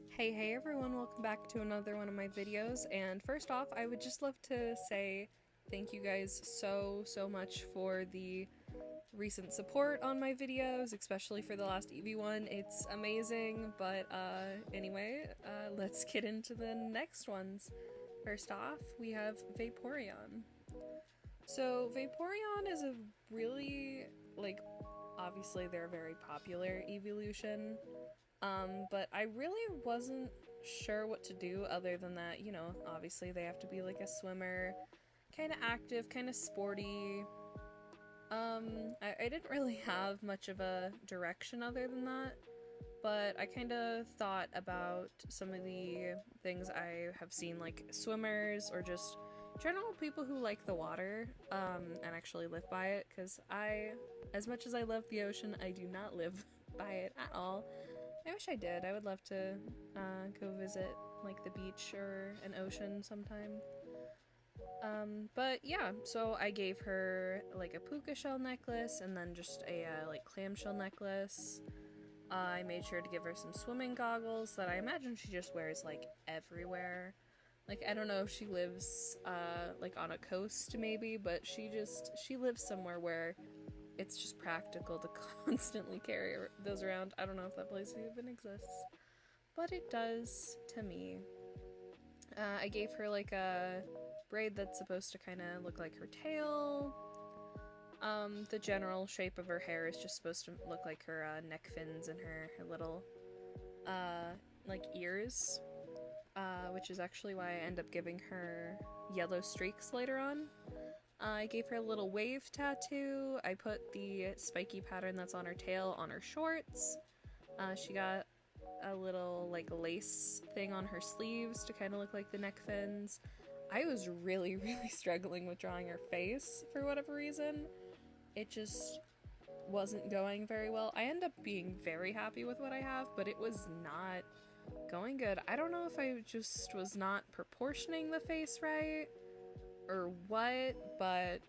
Hey everyone, welcome back to another one of my videos, and first off, I would just love to say thank you guys so much for the recent support on my videos, especially for the last Eevee one. It's amazing, but anyway, let's get into the next ones. First off, we have Vaporeon. So Vaporeon is a really, obviously they're a very popular evolution, but I really wasn't sure what to do other than that, obviously they have to be like a swimmer, kind of active, kind of sporty. I didn't really have much of a direction other than that, but I kind of thought about some of the things I have seen, like swimmers or just general people who like the water, and actually live by it, because as much as I love the ocean, I do not live by it at all. I wish I did. I would love to go visit like the beach or an ocean sometime. But yeah, so I gave her like a puka shell necklace and then just a like clamshell necklace. I made sure to give her some swimming goggles that I imagine she just wears like everywhere. Like I don't know if she lives like on a coast maybe, but she lives somewhere where it's just practical to constantly carry those around. I don't know if that place even exists, but it does to me. I gave her like a braid that's supposed to kind of look like her tail. The general shape of her hair is just supposed to look like her neck fins and her little like ears, which is actually why I end up giving her yellow streaks later on. I gave her a little wave tattoo. I put the spiky pattern that's on her tail on her shorts. She got a little like lace thing on her sleeves to kind of look like the neck fins. I was really struggling with drawing her face for whatever reason. It just wasn't going very well. I end up being very happy with what I have, but it was not going good. I don't know if I just was not proportioning the face right or what, but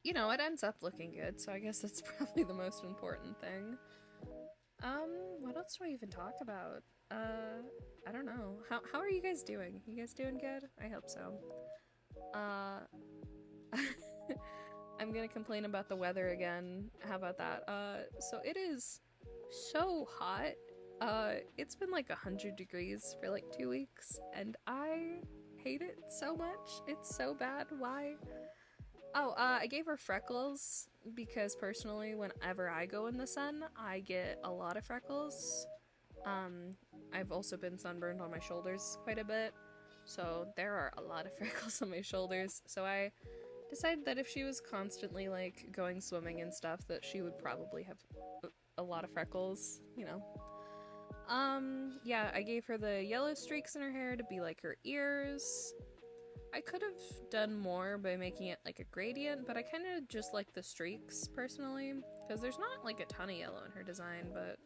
it ends up looking good, so I guess that's probably the most important thing. What else do I even talk about? I don't know. How are you guys doing? You guys doing good? I hope so. Uh, I'm gonna complain about the weather again. How about that? So it is so hot. It's been like 100 degrees for like 2 weeks, and I hate it so much. It's so bad. Why? Oh, I gave her freckles because personally, whenever I go in the sun, I get a lot of freckles. Um, I've also been sunburned on my shoulders quite a bit, so there are a lot of freckles on my shoulders. So I decided that if she was constantly like going swimming and stuff, that she would probably have a lot of freckles, Yeah, I gave her the yellow streaks in her hair to be like her ears. I could have done more by making it like a gradient, but I kind of just like the streaks personally, because there's not like a ton of yellow in her design, but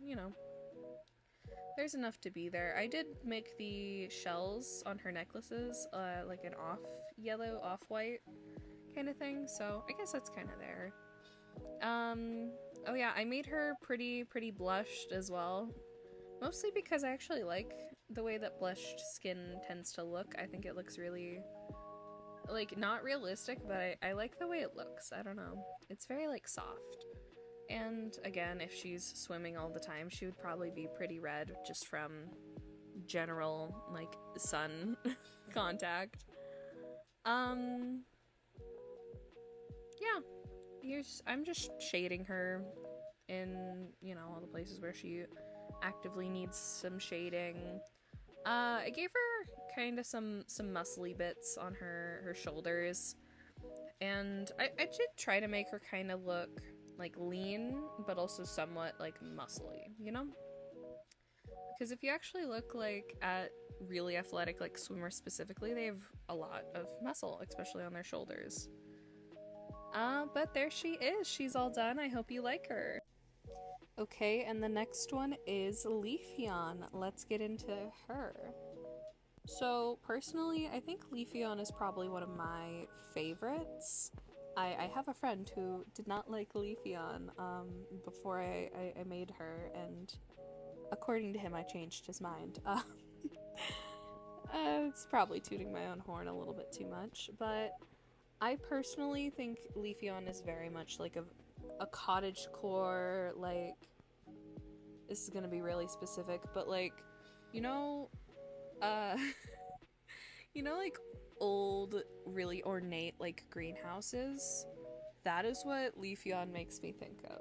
there's enough to be there. I did make the shells on her necklaces like an off yellow, off white kind of thing, so I guess that's kind of there. Oh yeah, I made her pretty blushed as well. Mostly because I actually like the way that blushed skin tends to look. I think it looks really, like, not realistic, but I like the way it looks. I don't know. It's very, like, soft. And again, if she's swimming all the time, she would probably be pretty red just from general, like, sun contact. Um, yeah. I'm just shading her in, all the places where she actively needs some shading. I gave her kind of some muscly bits on her shoulders, and I did try to make her kind of look like lean, but also somewhat like muscly, Because if you actually look like at really athletic like swimmers specifically, they have a lot of muscle, especially on their shoulders. But there she is. She's all done. I hope you like her. Okay, and the next one is Leafeon. Let's get into her. So, personally, I think Leafeon is probably one of my favorites. I have a friend who did not like Leafeon before I made her, and according to him, I changed his mind. It's probably tooting my own horn a little bit too much, but I personally think Leafeon is very much like a cottage core, like, this is gonna be really specific, but like, you know, uh, like old, really ornate, like greenhouses? That is what Leafeon makes me think of,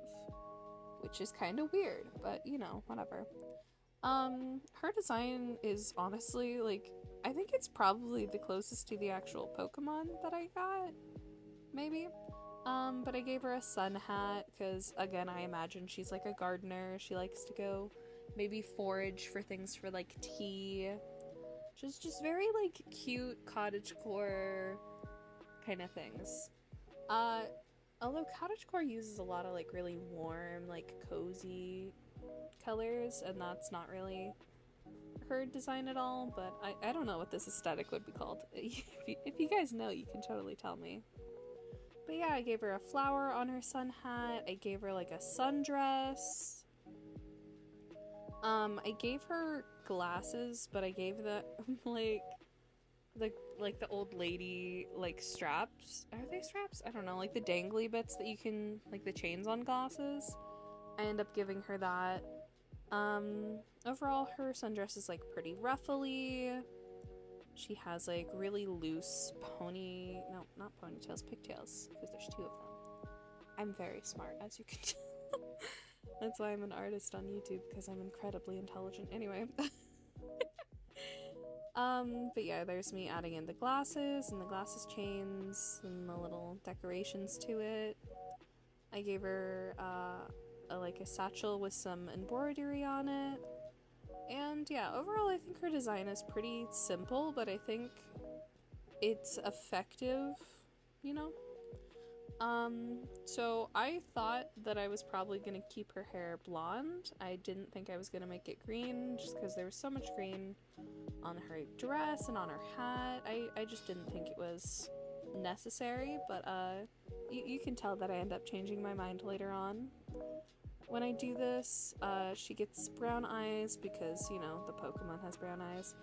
which is kind of weird, but whatever. Her design is honestly, like, I think it's probably the closest to the actual Pokemon that I got, maybe. But I gave her a sun hat because, again, I imagine she's like a gardener. She likes to go maybe forage for things for like tea. Just very like cute cottagecore kind of things. Uh, Although cottagecore uses a lot of like really warm, like cozy colors, and that's not really her design at all. But I don't know what this aesthetic would be called. If you guys know, you can totally tell me. But yeah, I gave her a flower on her sun hat. I gave her like a sundress. I gave her glasses, but I gave them the old lady like straps. Are they straps? I don't know, like the dangly bits that you can, like the chains on glasses. I end up giving her that. Overall her sundress is like pretty ruffly. She has like really loose no, not ponytails, pigtails, because there's two of them. I'm very smart, as you can tell. That's why I'm an artist on YouTube, because I'm incredibly intelligent. Anyway. But yeah, there's me adding in the glasses and the glasses chains and the little decorations to it. I gave her like a satchel with some embroidery on it. And yeah, overall I think her design is pretty simple, but I think it's effective, you know? So I thought that I was probably gonna keep her hair blonde. I didn't think I was gonna make it green, just because there was so much green on her dress and on her hat. I just didn't think it was necessary, but you can tell that I end up changing my mind later on. When I do this, she gets brown eyes because, the Pokemon has brown eyes.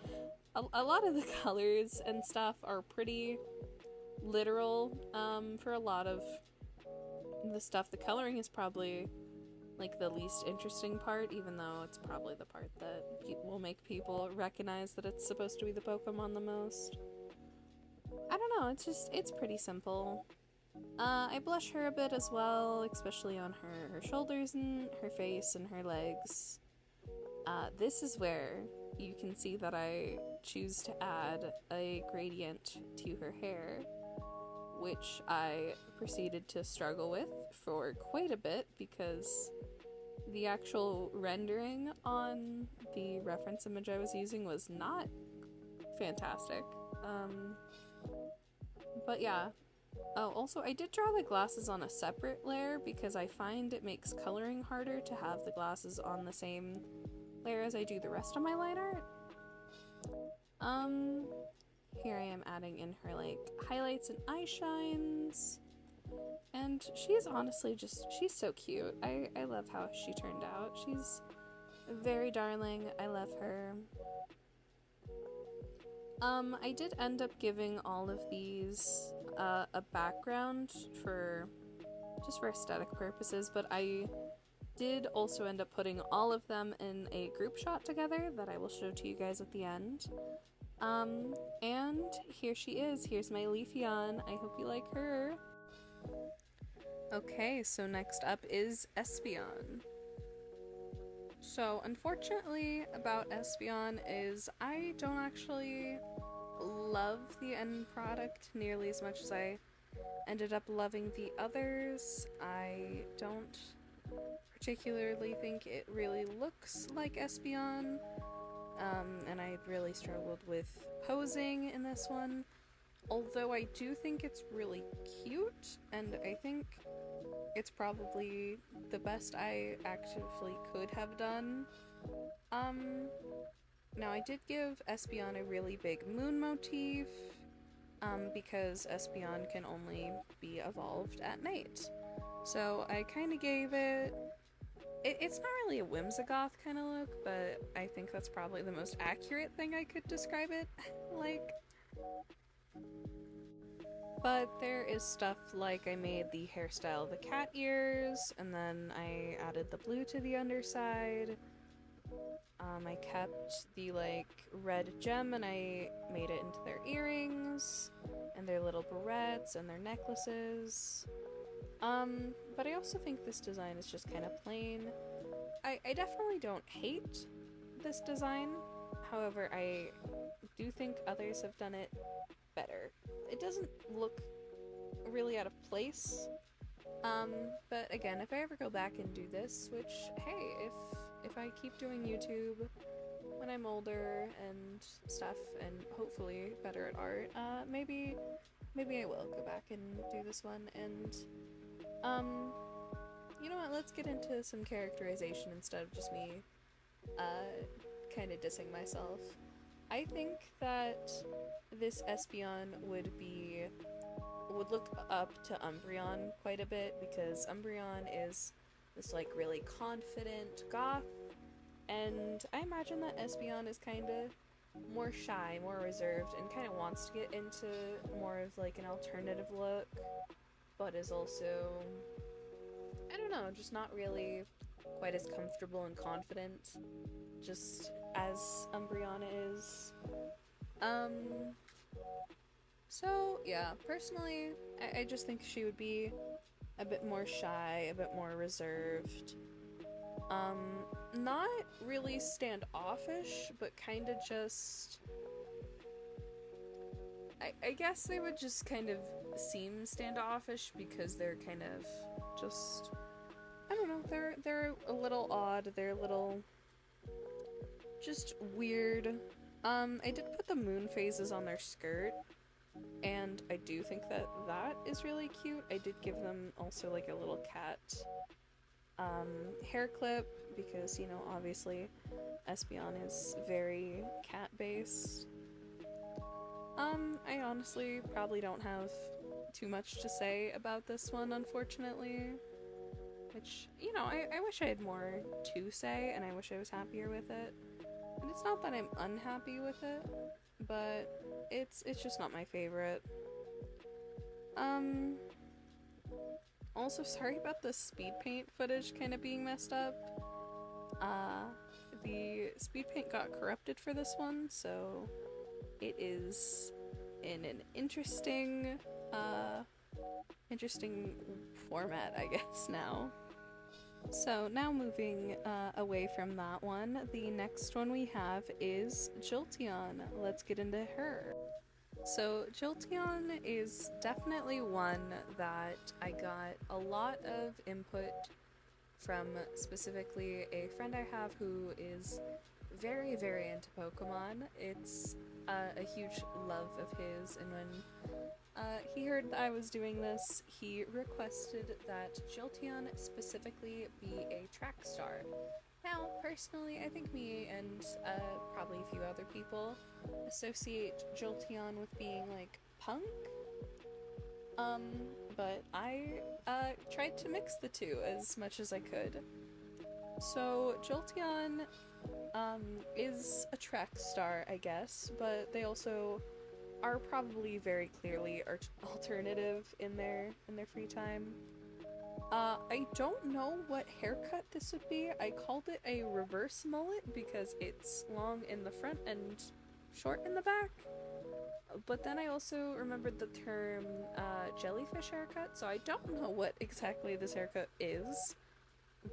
A lot of the colors and stuff are pretty literal for a lot of the stuff. The coloring is probably like the least interesting part, even though it's probably the part that will make people recognize that it's supposed to be the Pokemon the most. I don't know, it's pretty simple. I blush her a bit as well, especially on her shoulders and her face and her legs. This is where you can see that I choose to add a gradient to her hair, which I proceeded to struggle with for quite a bit because the actual rendering on the reference image I was using was not fantastic. But yeah. Oh, also, I did draw the glasses on a separate layer because I find it makes coloring harder to have the glasses on the same layer as I do the rest of my line art. Here I am adding in her, like, highlights and eye shines. And she's honestly she's so cute. I love how she turned out. She's very darling. I love her. I did end up giving all of these a background for aesthetic purposes, but I did also end up putting all of them in a group shot together that I will show to you guys at the end. And here she is. Here's my Leafeon. I hope you like her. Okay, so next up is Espeon. So, unfortunately about Espeon is I don't actually love the end product nearly as much as I ended up loving the others. I don't particularly think it really looks like Espeon, and I really struggled with posing in this one. Although I do think it's really cute, and I think it's probably the best I actively could have done. Now I did give Espeon a really big moon motif, because Espeon can only be evolved at night. So I kind of gave it's not really a Whimsigoth kind of look, but I think that's probably the most accurate thing I could describe it like. But there is stuff like I made the hairstyle of the cat ears, and then I added the blue to the underside. I kept the red gem and I made it into their earrings and their little barrettes and their necklaces. But I also think this design is just kind of plain. I definitely don't hate this design. However, I do think others have done it better. It doesn't look really out of place. But again, if I ever go back and do this, which, hey, if I keep doing YouTube when I'm older and stuff, and hopefully better at art, maybe I will go back and do this one. And you know what? Let's get into some characterization instead of just me kind of dissing myself. I think that this Espeon would look up to Umbreon quite a bit, because Umbreon is this really confident goth, and I imagine that Espeon is kind of more shy, more reserved, and kind of wants to get into more of an alternative look, but is also, I don't know, just not really quite as comfortable and confident, just as Umbreon is. So yeah, personally, I just think she would be a bit more shy, a bit more reserved. Not really standoffish, but kind of just... I guess they would just kind of seem standoffish because they're kind of just... I don't know, they're a little odd, they're a little... just weird. I did put the moon phases on their skirt, and I do think that is really cute. I did give them also a little cat hair clip, because, obviously Espeon is very cat-based. I honestly probably don't have too much to say about this one, unfortunately. Which, I wish I had more to say, and I wish I was happier with it. And it's not that I'm unhappy with it, but it's just not my favorite. Also, sorry about the speed paint footage kind of being messed up. The speed paint got corrupted for this one, so it is in an interesting format, I guess, now. So now moving away from that one, the next one we have is Jolteon. Let's get into her. So Jolteon is definitely one that I got a lot of input from, specifically a friend I have who is very, very into Pokemon. It's a huge love of his, and when he heard that I was doing this, he requested that Jolteon specifically be a track star. Now, personally, I think me and probably a few other people associate Jolteon with being punk. But I tried to mix the two as much as I could. So Jolteon is a track star, I guess, but they also are probably very clearly alternative in their free time. I don't know what haircut this would be. I called it a reverse mullet because it's long in the front and short in the back. But then I also remembered the term jellyfish haircut, so I don't know what exactly this haircut is,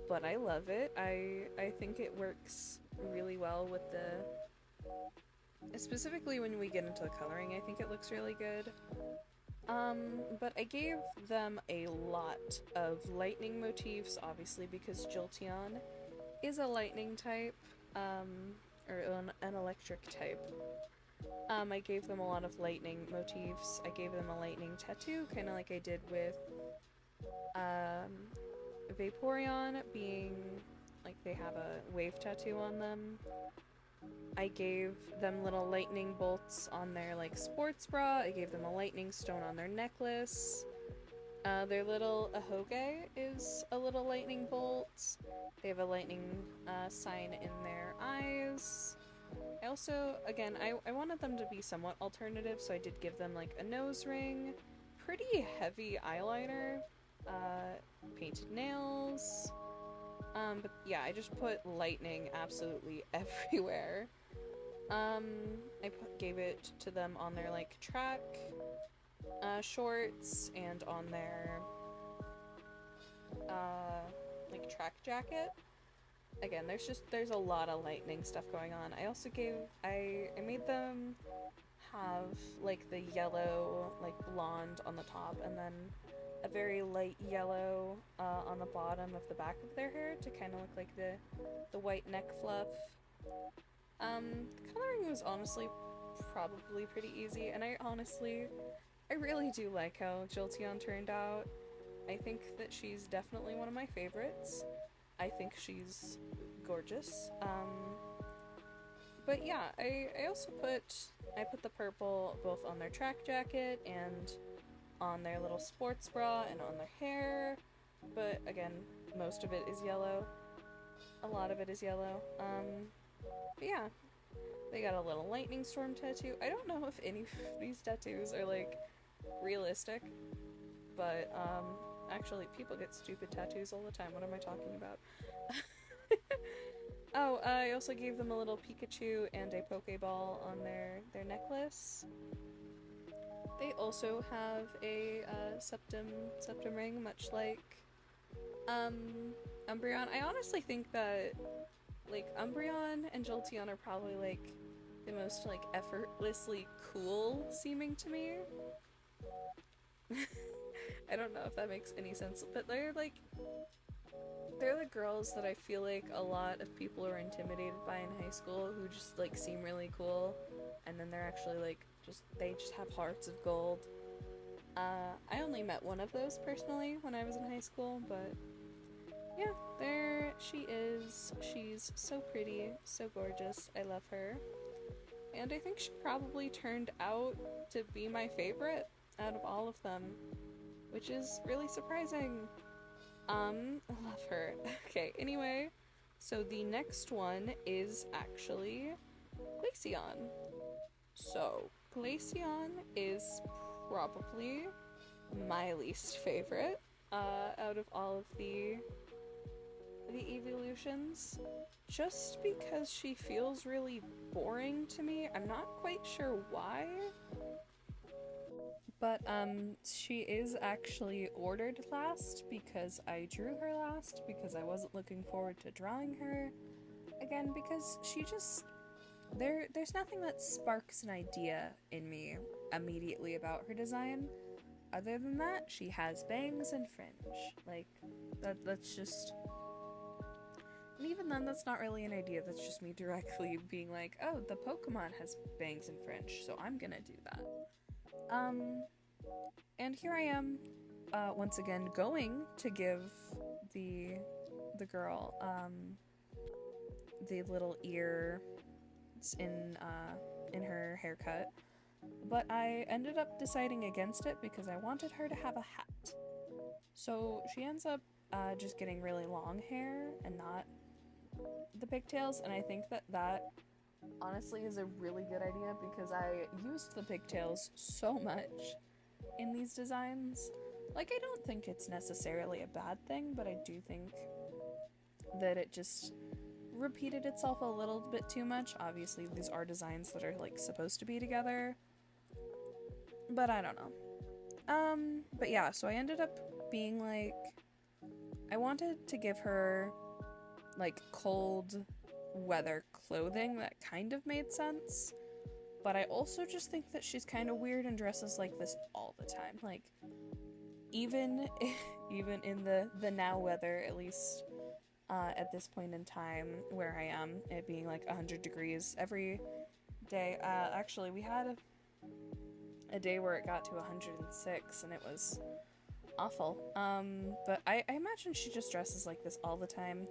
but I love it. I think it works really well with specifically when we get into the coloring, I think it looks really good. But I gave them a lot of lightning motifs, obviously, because Jolteon is a lightning type, or an electric type. I gave them a lot of lightning motifs. I gave them a lightning tattoo, kind of like I did with Vaporeon, being they have a wave tattoo on them. I gave them little lightning bolts on their like sports bra. I gave them a lightning stone on their necklace. Their little ahoge is a little lightning bolt. They have a lightning sign in their eyes. I also, again, I wanted them to be somewhat alternative, so I did give them like a nose ring, pretty heavy eyeliner, painted nails. But yeah, I just put lightning absolutely everywhere. Gave it to them on their like track shorts and on their like track jacket. Again, there's a lot of lightning stuff going on. I made them have like the yellow, like blonde on the top, and then a very light yellow on the bottom of the back of their hair to kind of look like the white neck fluff. The coloring was honestly probably pretty easy, and I really do like how Jolteon turned out. I think that she's definitely one of my favorites. I think she's gorgeous. But yeah, I also put the purple both on their track jacket and on their little sports bra and on their hair. But again, most of it is yellow. A lot of it is yellow. But yeah, they got a little lightning storm tattoo. I don't know if any of these tattoos are like realistic, but actually people get stupid tattoos all the time. What am I talking about? Oh, I also gave them a little Pikachu and a Pokeball on their necklace. They also have a septum ring, much like Umbreon. I honestly think that like Umbreon and Jolteon are probably like the most like effortlessly cool seeming to me. I don't know if that makes any sense, but they're the girls that I feel like a lot of people are intimidated by in high school, who just like seem really cool, and then they're actually like they just have hearts of gold. I only met one of those personally when I was in high school, but yeah, there she is. She's so pretty, so gorgeous. I love her. And I think she probably turned out to be my favorite out of all of them, which is really surprising. I love her. Okay, anyway, so the next one is actually Glaceon. So, Glaceon is probably my least favorite out of all of the evolutions, just because she feels really boring to me. I'm not quite sure why. But she is actually ordered last because I drew her last, because I wasn't looking forward to drawing her. Again, because she just there's nothing that sparks an idea in me immediately about her design. Other than that, she has bangs and fringe. Like that's just, and even then that's not really an idea, that's just me directly being like, oh, the Pokemon has bangs and fringe, so I'm gonna do that. And here I am, once again going to give the girl, the little ear in her haircut, but I ended up deciding against it because I wanted her to have a hat. So she ends up just getting really long hair and not the pigtails, and I think that honestly is a really good idea because I used the pigtails so much in these designs. Like, I don't think it's necessarily a bad thing, but I do think that it just repeated itself a little bit too much. Obviously, these are designs that are, like, supposed to be together, but I don't know. But yeah, so I ended up being like, I wanted to give her, like, cold weather clothing that kind of made sense, but I also just think that she's kind of weird and dresses like this all the time. Like, even in the now weather, at least at this point in time where I am, it being like 100 degrees every day. Actually, we had a day where it got to 106 and it was awful. But I imagine she just dresses like this all the time.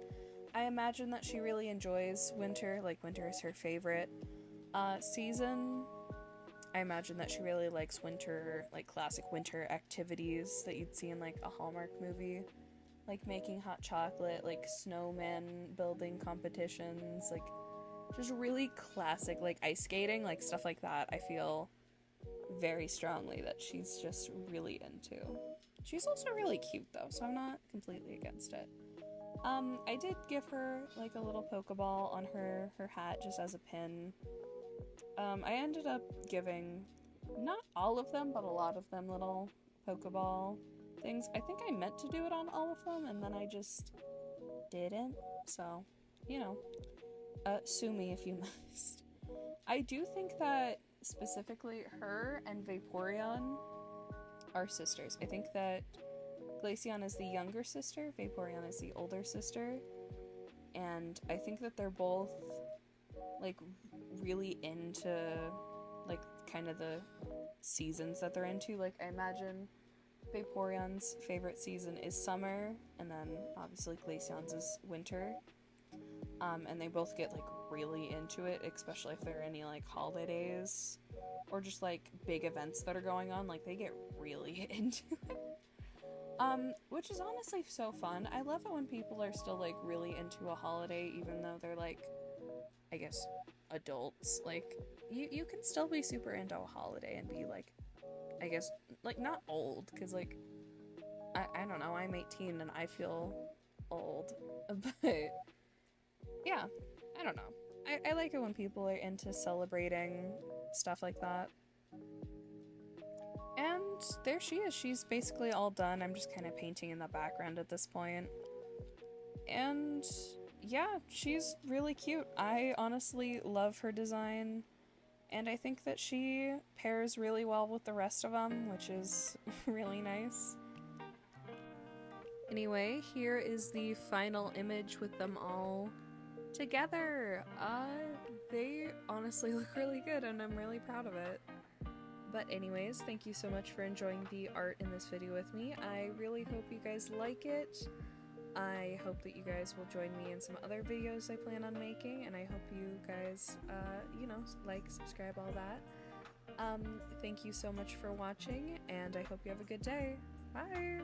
I imagine that she really enjoys winter, like winter is her favorite season. I imagine that she really likes winter, like classic winter activities that you'd see in like a Hallmark movie, like making hot chocolate, like snowman building competitions, like just really classic, like ice skating, like stuff like that. I feel very strongly that she's just really into. She's also really cute though, so I'm not completely against it. I did give her like a little Pokeball on her hat just as a pin. I ended up giving not all of them, but a lot of them little Pokeball things. I think I meant to do it on all of them, and then I just didn't. So, you know, sue me if you must. I do think that specifically her and Vaporeon are sisters. I think that Glaceon is the younger sister, Vaporeon is the older sister, and I think that they're both like really into like kind of the seasons that they're into. Like I imagine Vaporeon's favorite season is summer, and then obviously Glaceon's is winter. And they both get like really into it, especially if there are any like holidays or just like big events that are going on. Like they get really into it. Which is honestly so fun. I love it when people are still like really into a holiday, even though they're like, I guess, adults. Like you can still be super into a holiday and be like, I guess, like not old, because like I don't know, I'm 18 and I feel old, but yeah, I don't know. I like it when people are into celebrating stuff like that. And there she is. She's basically all done. I'm just kind of painting in the background at this point. And yeah, she's really cute. I honestly love her design. And I think that she pairs really well with the rest of them, which is really nice. Anyway, here is the final image with them all together. They honestly look really good and I'm really proud of it. But anyways, thank you so much for enjoying the art in this video with me. I really hope you guys like it. I hope that you guys will join me in some other videos I plan on making, and I hope you guys, you know, like, subscribe, all that. Thank you so much for watching, and I hope you have a good day. Bye!